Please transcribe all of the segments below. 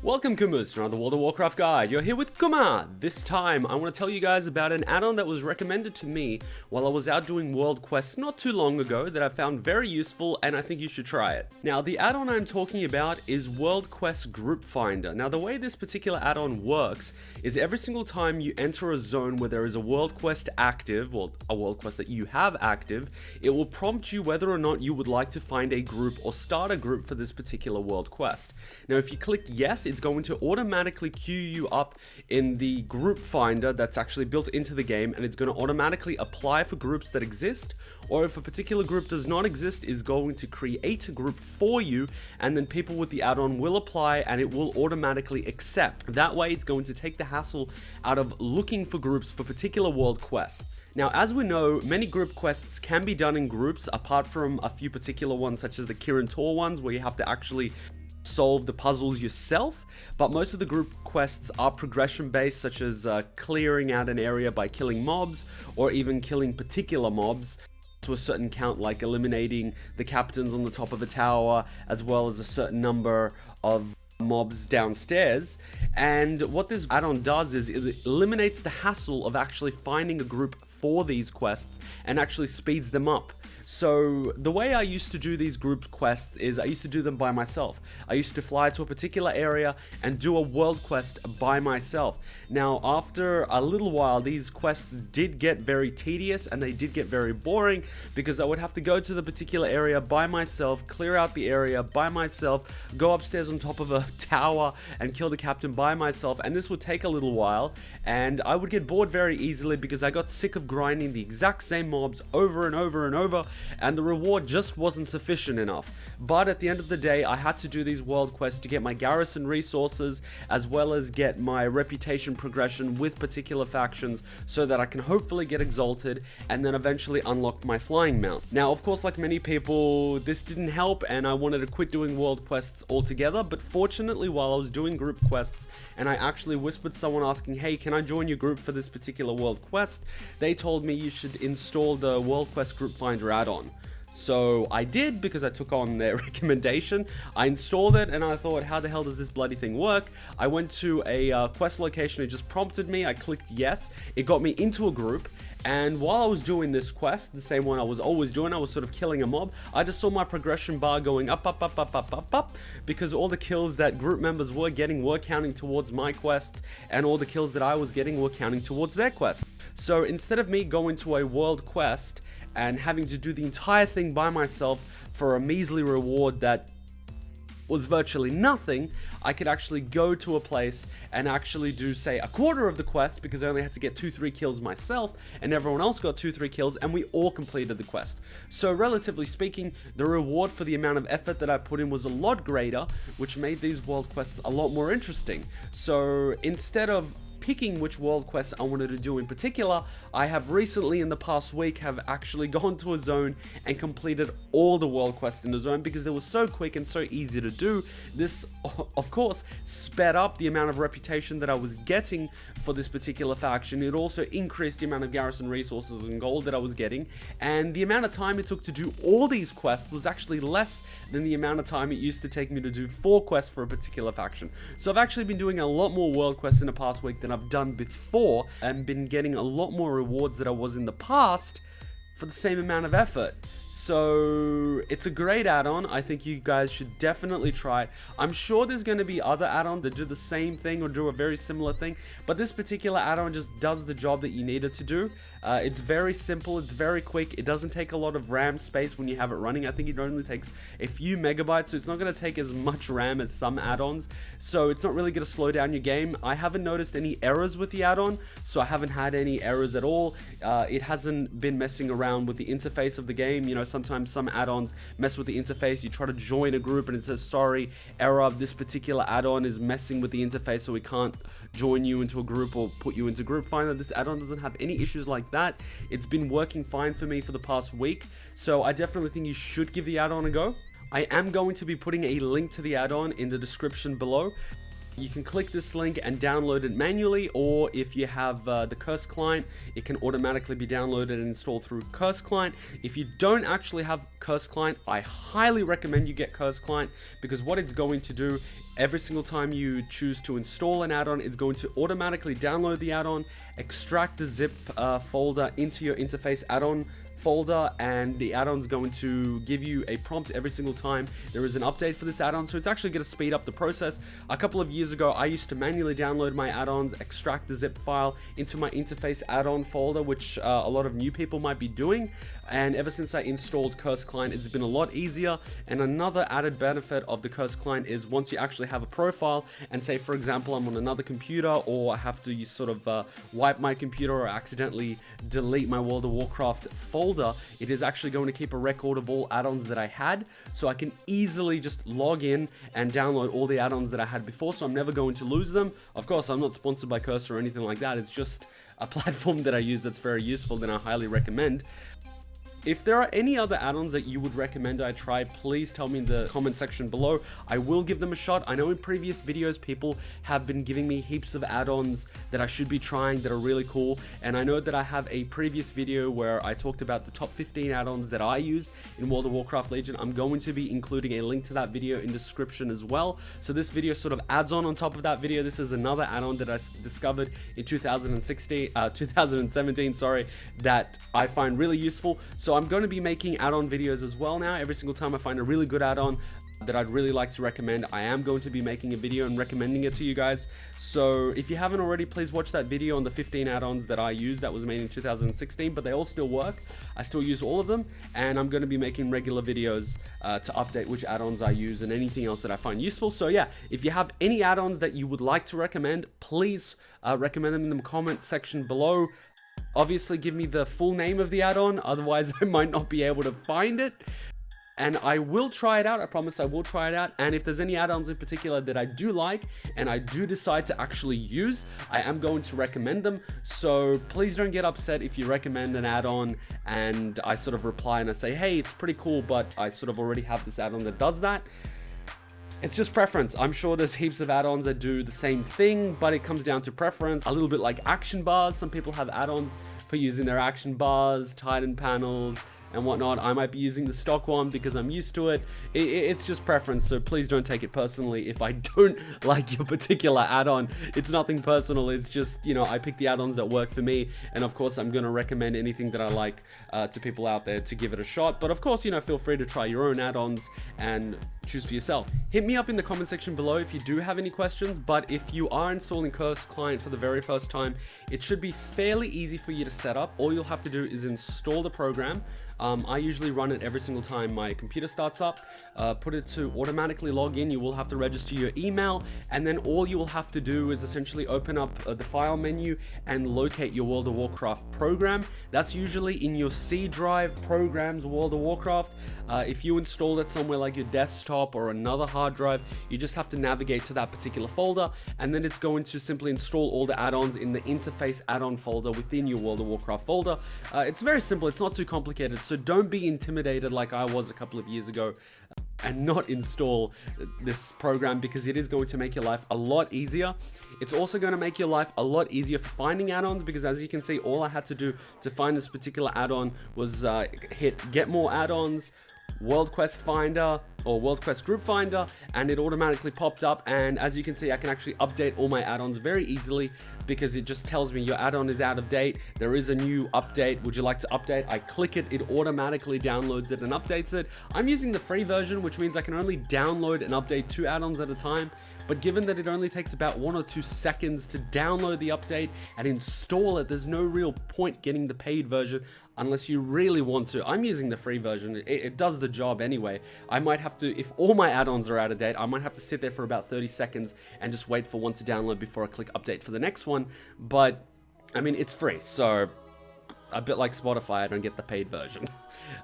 Welcome Kumas to another World of Warcraft guide. You're here with Kuma. This time I want to tell you guys about an add-on that was recommended to me while I was out doing world quests not too long ago that I found very useful and I think you should try it. Now the add-on I'm talking about is World Quest Group Finder. Now the way this particular add-on works is every single time you enter a zone where there is a world quest active, well a world quest that you have active, it will prompt you whether or not you would like to find a group or start a group for this particular world quest. Now if you click yes, it's going to automatically queue you up in the group finder that's actually built into the game, and it's going to automatically apply for groups that exist, or if a particular group does not exist, is going to create a group for you, and then people with the add-on will apply and it will automatically accept. That way it's going to take the hassle out of looking for groups for particular world quests. Now as we know, many group quests can be done in groups apart from a few particular ones such as the Kirin Tor ones where you have to actually solve the puzzles yourself, but most of the group quests are progression based, such as clearing out an area by killing mobs or even killing particular mobs to a certain count, like eliminating the captains on the top of a tower as well as a certain number of mobs downstairs. And what this add-on does is it eliminates the hassle of actually finding a group for these quests and actually speeds them up. So the way I used to do these group quests is I used to do them by myself. I used to fly to a particular area and do a world quest by myself. Now after a little while, these quests did get very tedious and they did get very boring because I would have to go to the particular area by myself, clear out the area by myself, go upstairs on top of a tower and kill the captain by myself, and this would take a little while and I would get bored very easily because I got sick of grinding the exact same mobs over and over and over, and the reward just wasn't sufficient enough. But at the end of the day, I had to do these world quests to get my garrison resources as well as get my reputation progression with particular factions so that I can hopefully get exalted and then eventually unlock my flying mount. Now of course, like many people, this didn't help and I wanted to quit doing world quests altogether, but fortunately while I was doing group quests and I actually whispered someone asking, hey, can I join your group for this particular world quest, they told me you should install the World Quest Group Finder add-on. So I did, because I took on their recommendation. I installed it and I thought, how the hell does this bloody thing work? I went to a quest location, it just prompted me, I clicked yes, it got me into a group, and while I was doing this quest, the same one I was always doing, I was sort of killing a mob, I just saw my progression bar going up, because all the kills that group members were getting were counting towards my quest, and all the kills that I was getting were counting towards their quest. So instead of me going to a world quest and having to do the entire thing by myself for a measly reward that was virtually nothing, I could actually go to a place and actually do, say, a quarter of the quest, because I only had to get 2-3 kills myself and everyone else got 2-3 kills and we all completed the quest. So relatively speaking, the reward for the amount of effort that I put in was a lot greater, which made these world quests a lot more interesting. So instead of picking which world quests I wanted to do in particular, I have recently in the past week have actually gone to a zone and completed all the world quests in the zone because they were so quick and so easy to do. This of course sped up the amount of reputation that I was getting for this particular faction. It also increased the amount of garrison resources and gold that I was getting, and the amount of time it took to do all these quests was actually less than the amount of time it used to take me to do 4 quests for a particular faction. So I've actually been doing a lot more world quests in the past week than I've done before, and been getting a lot more rewards than I was in the past for the same amount of effort. So it's a great add-on. I think you guys should definitely try it. I'm sure there's going to be other add-ons that do the same thing or do a very similar thing, but this particular add-on just does the job that you need it to do. It's very simple, it's very quick, it doesn't take a lot of RAM space when you have it running. I think it only takes a few megabytes, so it's not going to take as much RAM as some add-ons, so it's not really going to slow down your game. I haven't noticed any errors with the add-on, so I haven't had any errors at all. It hasn't been messing around with the interface of the game. You know, sometimes some add-ons mess with the interface. You try to join a group and it says, sorry, error, this particular add-on is messing with the interface, so we can't join you into a group or put you into group finder. This add-on doesn't have any issues like that. It's been working fine for me for the past week, so I definitely think you should give the add-on a go. I am going to be putting a link to the add-on in the description below. You can click this link and download it manually, or if you have the Curse client, it can automatically be downloaded and installed through Curse client. If you don't actually have Curse client, I highly recommend you get Curse client, because what it's going to do, every single time you choose to install an add-on, it's going to automatically download the add-on, extract the zip folder into your interface add-on folder, and the add-on's going to give you a prompt every single time there is an update for this add-on. So it's actually going to speed up the process. A couple of years ago, I used to manually download my add-ons, extract the zip file into my interface add-on folder, which a lot of new people might be doing. And ever since I installed Curse Client, it's been a lot easier. And another added benefit of the Curse Client is once you actually have a profile, and say for example I'm on another computer, or I have to sort of wipe my computer or accidentally delete my World of Warcraft folder, it is actually going to keep a record of all add-ons that I had, so I can easily just log in and download all the add-ons that I had before, so I'm never going to lose them. Of course, I'm not sponsored by Curse or anything like that. It's just a platform that I use that's very useful, that I highly recommend. If there are any other add-ons that you would recommend I try, please tell me in the comment section below. I will give them a shot. I know in previous videos people have been giving me heaps of add-ons that I should be trying that are really cool, and I know that I have a previous video where I talked about the top 15 add-ons that I use in World of Warcraft Legion. I'm going to be including a link to that video in description as well. So this video sort of adds on top of that video. This is another add-on that I discovered in 2017, sorry, that I find really useful. So I'm going to be making add-on videos as well now. Every single time I find a really good add-on that I'd really like to recommend, I am going to be making a video and recommending it to you guys. So if you haven't already, please watch that video on the 15 add-ons that I used. That was made in 2016, but they all still work. I still use all of them, and I'm going to be making regular videos to update which add-ons I use and anything else that I find useful. So yeah, if you have any add-ons that you would like to recommend, please recommend them in the comment section below. Obviously, give me the full name of the add-on, otherwise I might not be able to find it. And I will try it out. I promise I will try it out. And if there's any add-ons in particular that I do like and I do decide to actually use, I am going to recommend them. So please don't get upset if you recommend an add-on and I sort of reply and I say, hey, it's pretty cool, but I sort of already have this add-on that does that. It's just preference. I'm sure there's heaps of add-ons that do the same thing, but it comes down to preference. A little bit like action bars. Some people have add-ons for using their action bars, Titan panels, and whatnot. I might be using the stock one because I'm used to it. It's just preference, so please don't take it personally if I don't like your particular add-on. It's nothing personal. It's just, you know, I pick the add-ons that work for me, and of course I'm going to recommend anything that I like to people out there to give it a shot. But of course, you know, feel free to try your own add-ons and choose for yourself. Hit me up in the comment section below if you do have any questions, but if you are installing Curse Client for the very first time, it should be fairly easy for you to set up. All you'll have to do is install the program. I usually run it every single time my computer starts up. Put it to automatically log in. You will have to register your email, and then all you will have to do is essentially open up the file menu and locate your World of Warcraft program. That's usually in your C drive, programs, World of Warcraft. If you install it somewhere like your desktop or another hard drive, you just have to navigate to that particular folder, and then it's going to simply install all the add-ons in the interface add-on folder within your World of Warcraft folder. It's very simple. It's not too complicated. So don't be intimidated like I was a couple of years ago and not install this program, because it is going to make your life a lot easier. It's also going to make your life a lot easier for finding add-ons, because as you can see, all I had to do to find this particular add-on was hit get more add-ons, World Quest Finder or World Quest Group Finder, and it automatically popped up. And as you can see, I can actually update all my add-ons very easily, because it just tells me your add-on is out of date, there is a new update, would you like to update? I click it, it automatically downloads it and updates it. I'm using the free version, which means I can only download and update 2 add-ons at a time. But given that it only takes about 1 or 2 seconds to download the update and install it, there's no real point getting the paid version unless you really want to. I'm using the free version. It does the job anyway. I might have to, if all my add-ons are out of date, I might have to sit there for about 30 seconds and just wait for one to download before I click update for the next one. But, I mean, it's free, so a bit like Spotify, I don't get the paid version.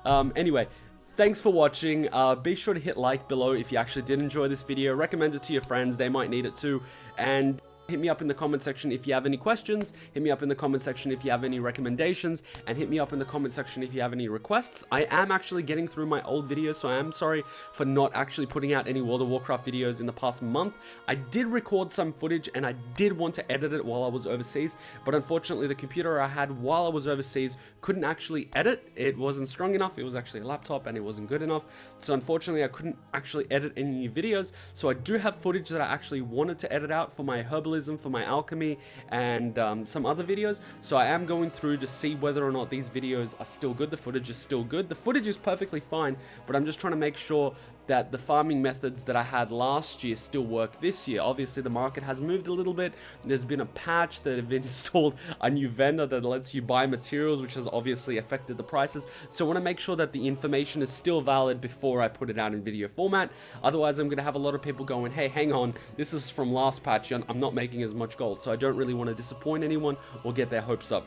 Anyway, thanks for watching. Be sure to hit like below if you actually did enjoy this video. Recommend it to your friends. They might need it too. And hit me up in the comment section if you have any questions, hit me up in the comment section if you have any recommendations, and hit me up in the comment section if you have any requests. I am actually getting through my old videos, so I am sorry for not actually putting out any World of Warcraft videos in the past month. I did record some footage and I did want to edit it while I was overseas, but unfortunately the computer I had while I was overseas couldn't actually edit. It wasn't strong enough. It was actually a laptop and it wasn't good enough. So unfortunately I couldn't actually edit any new videos. So I do have footage that I actually wanted to edit out for my herbalism, for my alchemy, and some other videos. So I am going through to see whether or not these videos are still good. The footage is still good. The footage is perfectly fine, but I'm just trying to make sure that the farming methods that I had last year still work this year. Obviously the market has moved a little bit. There's been a patch that have installed a new vendor that lets you buy materials, which has obviously affected the prices. So I want to make sure that the information is still valid before I put it out in video format. Otherwise I'm going to have a lot of people going, hey, hang on, this is from last patch, I'm not making as much gold. So I don't really want to disappoint anyone or get their hopes up.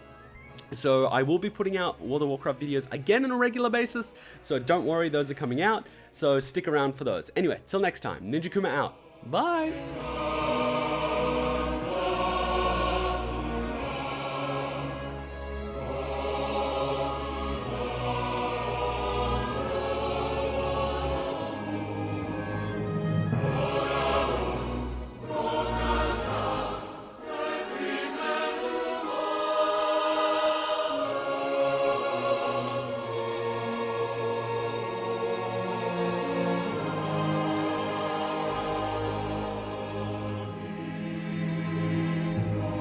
So I will be putting out World of Warcraft videos again on a regular basis, so don't worry, those are coming out, so stick around for those. Anyway, till next time, Ninja Kuma out. Bye!